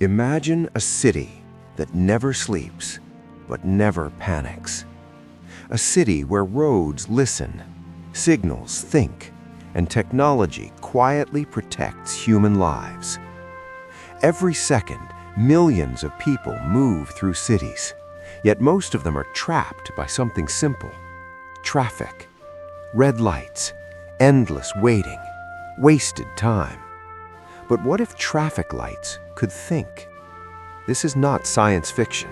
Imagine a city that never sleeps, but never panics. A city where roads listen, signals think, and technology quietly protects human lives. Every second, millions of people move through cities, yet most of them are trapped by something simple: traffic, red lights, endless waiting, wasted time. But what if traffic lights could think? This is not science fiction.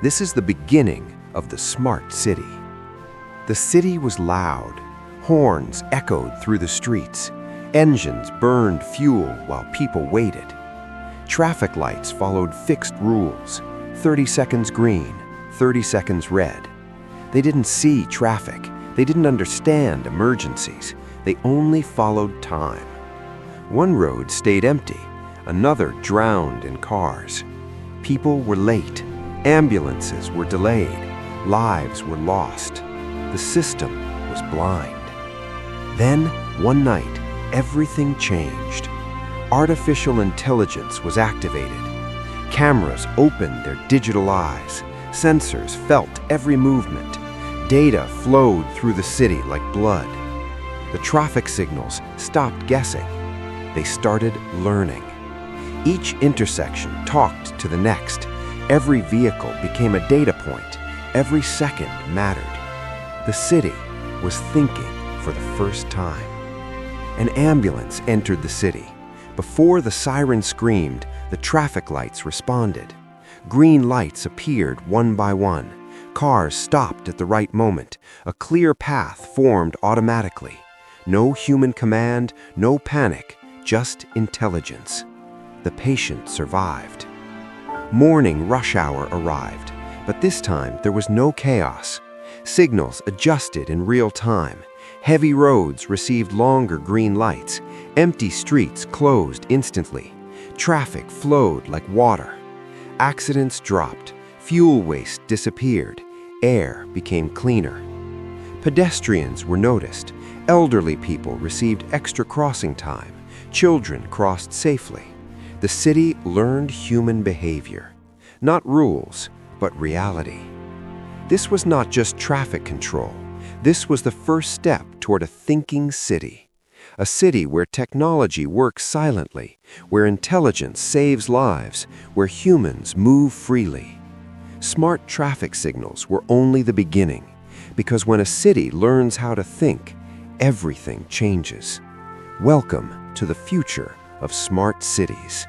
This is the beginning of the smart city. The city was loud. Horns echoed through the streets. Engines burned fuel while people waited. Traffic lights followed fixed rules: 30 seconds green, 30 seconds red. They didn't see traffic. They didn't understand emergencies. They only followed time. One road stayed empty, another drowned in cars. People were late, ambulances were delayed, lives were lost. The system was blind. Then, one night, everything changed. Artificial intelligence was activated. Cameras opened their digital eyes. Sensors felt every movement. Data flowed through the city like blood. The traffic signals stopped guessing. They started learning. Each intersection talked to the next. Every vehicle became a data point. Every second mattered. The city was thinking for the first time. An ambulance entered the city. Before the siren screamed, the traffic lights responded. Green lights appeared one by one. Cars stopped at the right moment. A clear path formed automatically. No human command, no panic, just intelligence. The patient survived. Morning rush hour arrived, but this time there was no chaos. Signals adjusted in real time. Heavy roads received longer green lights. Empty streets closed instantly. Traffic flowed like water. Accidents dropped. Fuel waste disappeared. Air became cleaner. Pedestrians were noticed. Elderly people received extra crossing time. Children crossed safely. The city learned human behavior. Not rules, but reality. This was not just traffic control. This was the first step toward a thinking city. A city where technology works silently, where intelligence saves lives, where humans move freely. Smart traffic signals were only the beginning, because when a city learns how to think, everything changes. Welcome to the future of smart cities.